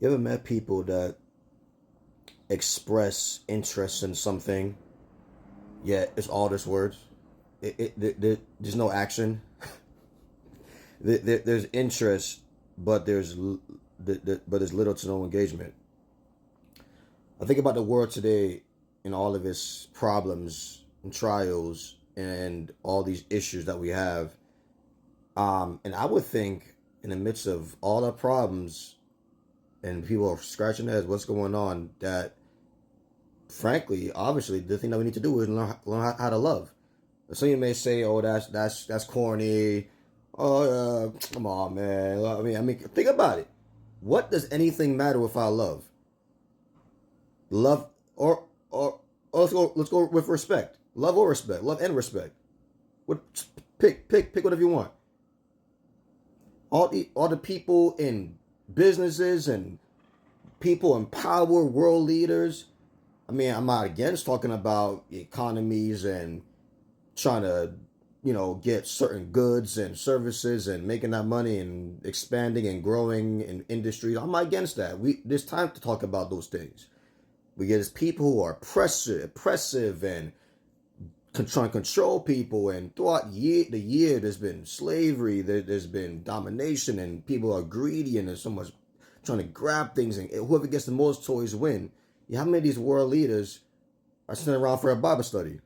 You ever met people that express interest in something, yet it's all just words? There's no action. There's interest, but there's little to no engagement. I think about the world today and all of its problems and trials and all these issues that we have. And I would think, in the midst of all our problems and people are scratching their heads, what's going on, that frankly, obviously, the thing that we need to do is learn how to love. Some of you may say, "Oh, that's corny." Oh, come on, man. I mean, think about it. What does anything matter without love? Love or let's go with respect. Love or respect. Love and respect. What pick whatever you want. All the people in businesses and people in power, world leaders. I mean, I'm not against talking about economies and trying to, get certain goods and services and making that money and expanding and growing in industries. I'm not against that. There's time to talk about those things. We get as people who are oppressive and trying to control people, and throughout the year there's been slavery, there's been domination, and people are greedy, and there's so much trying to grab things, and whoever gets the most toys win. Yeah, how many of these world leaders are sitting around for a Bible study?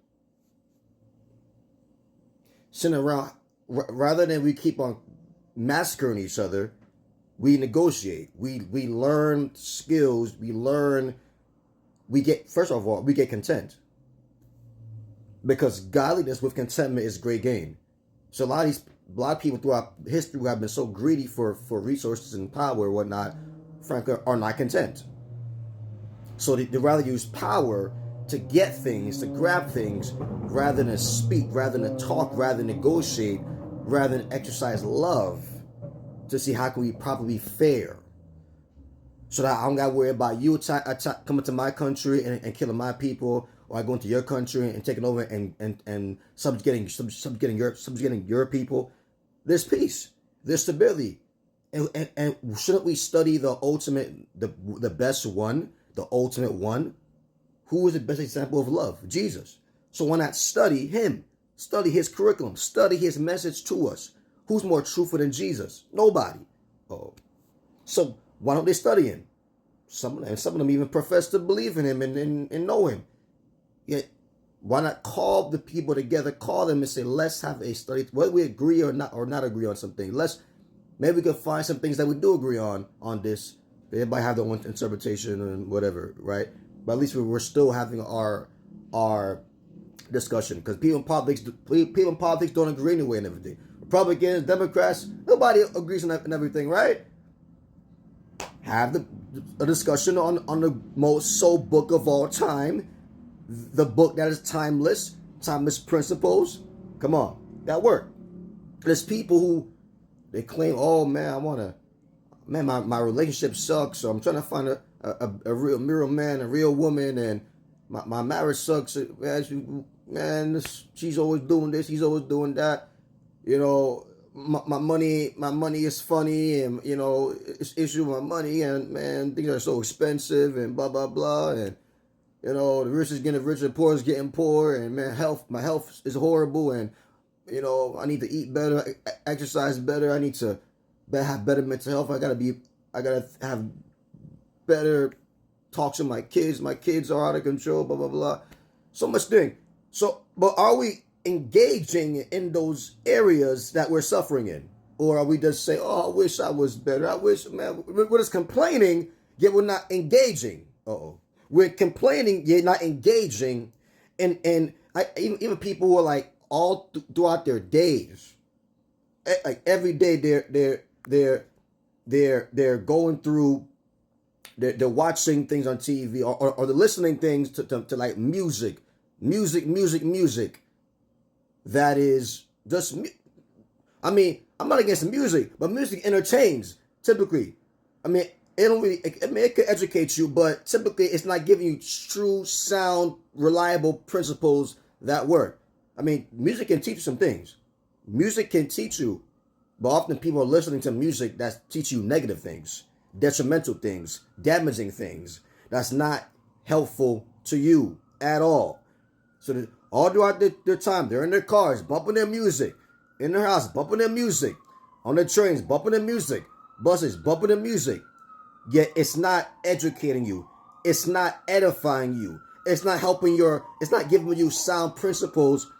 Sitting around, rather than we keep on massacring each other, we negotiate. We learn skills. We get, first of all, we get content. Because godliness with contentment is great gain. So a lot of people throughout history who have been so greedy for resources and power and whatnot, frankly, are not content. So they rather use power to get things, to grab things, rather than speak, rather than talk, rather than negotiate, rather than exercise love to see how can we properly fair. So that I don't got to worry about you coming to my country and killing my people, or I go into your country and taking over and subjugating your people. There's peace. There's stability. And shouldn't we study the ultimate, the best one, the ultimate one? Who is the best example of love? Jesus. So why not study him? Study his curriculum. Study his message to us. Who's more truthful than Jesus? Nobody. Oh. So why don't they study him? Some of them even profess to believe in him and know him. Yet, why not call the people together, call them and say, let's have a study, whether we agree or not agree on something. Maybe we could find some things that we do agree on this. Everybody have their own interpretation and whatever, right? But at least we're still having our discussion, because people in politics don't agree anyway and everything. Republicans, Democrats, nobody agrees on everything, right? Have a discussion on the most sold book of all time, the book that is timeless principles. Come on, that work. There's people who they claim, oh man, my relationship sucks, so I'm trying to find a real man, a real woman, and my marriage sucks. Man, she's always doing this, he's always doing that. My money is funny, and it's issue with my money, and man, things are so expensive, and blah blah blah, and the rich is getting richer, the poor is getting poor, and man, my health is horrible, and I need to eat better, exercise better, I need to have better mental health, I gotta have better talks with my kids. My kids are out of control, blah blah blah. So much thing. So, but are we engaging in those areas that we're suffering in? Or are we just saying, oh, I wish I was better. I wish, man, we're just complaining, yet we're not engaging. We're complaining, yet not engaging. And even people who are like all throughout their days, like every day they're going through, they're watching things on TV, or they're listening things to like music that is just, I mean, I'm not against music, but music entertains typically. I mean, it could educate you, but typically it's not giving you true, sound, reliable principles that work. I mean, music can teach you some things. Music can teach you, but often people are listening to music that teach you negative things. detrimental things, damaging things. That's not helpful to you at all. So that all throughout their time, they're in their cars, bumping their music, in their house, bumping their music, on the trains, bumping their music, buses, bumping their music. Yet it's not educating you. It's not edifying you. It's not helping it's not giving you sound principles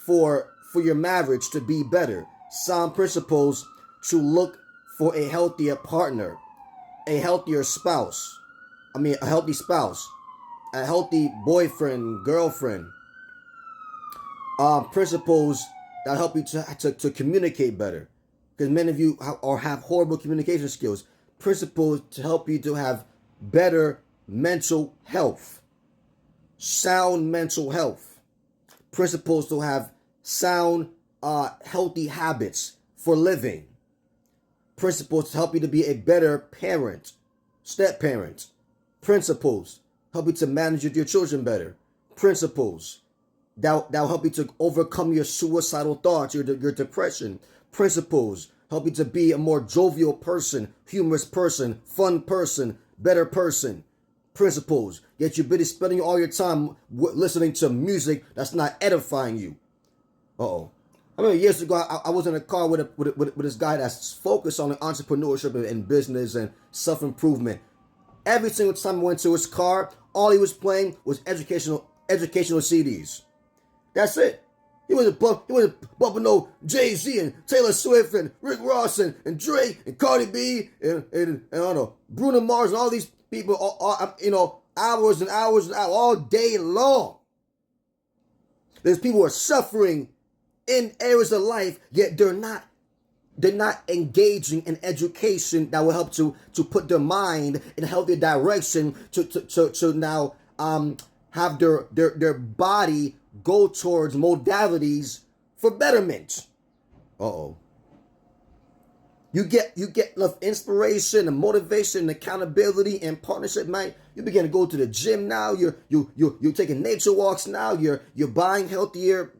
for your marriage to be better. Sound principles to look for a healthier partner, a healthier spouse. A healthy spouse, a healthy boyfriend, girlfriend. Principles that help you to communicate better. Because many of you have horrible communication skills. Principles to help you to have better mental health, sound mental health. Principles to have sound, healthy habits for living. Principles to help you to be a better parent, step parent. Principles help you to manage your children better. Principles that'll help you to overcome your suicidal thoughts, your depression. Principles help you to be a more jovial person, humorous person, fun person, better person. Principles yet you're busy spending all your time listening to music that's not edifying you. I remember years ago, I was in a car with this guy that's focused on entrepreneurship and business and self-improvement. Every single time I went to his car, all he was playing was educational CDs. That's it. He wasn't bumping no Jay-Z and Taylor Swift and Rick Ross and Drake and Cardi B and I don't know, Bruno Mars and all these people, hours and hours and hours, all day long. There's people who are suffering in areas of life, yet they're not engaging in education that will help to put their mind in a healthier direction to now have their body go towards modalities for betterment. You get enough inspiration and motivation and accountability and partnership, man. You begin to go to the gym now. You're taking nature walks now. You're buying healthier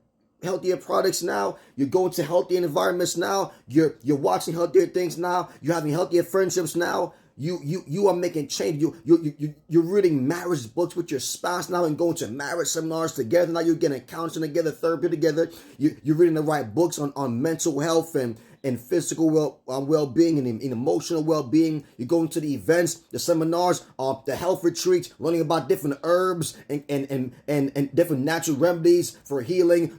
products now. You're going to healthier environments now. You're watching healthier things now. You're having healthier friendships now. You are making change. You're reading marriage books with your spouse now and going to marriage seminars together. Now you're getting counseling together, therapy together. You're reading the right books on mental health and physical well-being and emotional well-being. You're going to the events, the seminars, the health retreats, learning about different herbs and different natural remedies for healing.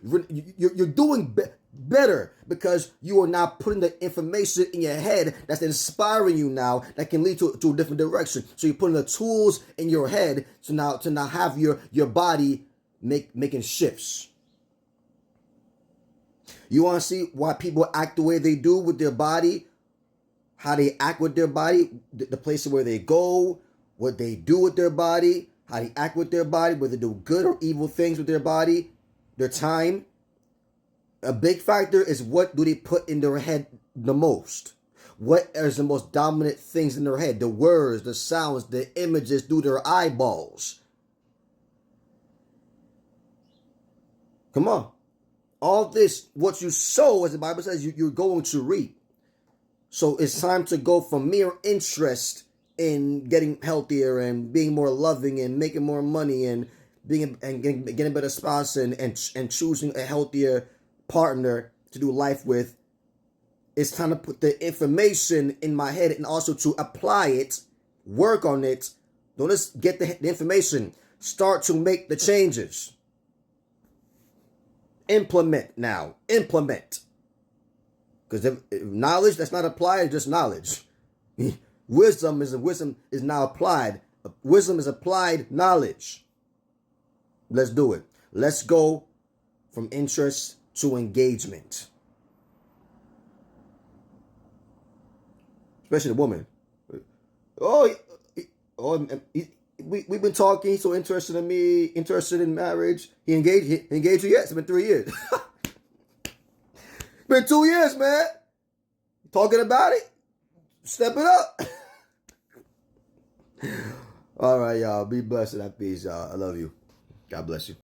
You're doing better because you are now putting the information in your head that's inspiring you now that can lead to a different direction. So you're putting the tools in your head to now have your body making shifts. You want to see why people act the way they do with their body, how they act with their body, the places where they go, what they do with their body, how they act with their body, whether they do good or evil things with their body, their time. A big factor is what do they put in their head the most? What is the most dominant things in their head? The words, the sounds, the images through their eyeballs. Come on. All this, what you sow, as the Bible says, you're going to reap. So it's time to go from mere interest in getting healthier and being more loving and making more money and getting a better spouse and choosing a healthier partner to do life with. It's time to put the information in my head and also to apply it, work on it. Don't just get the information. Start to make the changes. Implement now. Implement. Because if knowledge that's not applied is just knowledge. Wisdom is now applied. Wisdom is applied knowledge. Let's do it. Let's go from interest to engagement. Especially the woman. We've been talking. He's so interested in me, interested in marriage. He engaged you yet? It's been 3 years. Been 2 years, man. Talking about it. Step it up. All right, y'all. Be blessed and at peace, y'all. I love you. God bless you.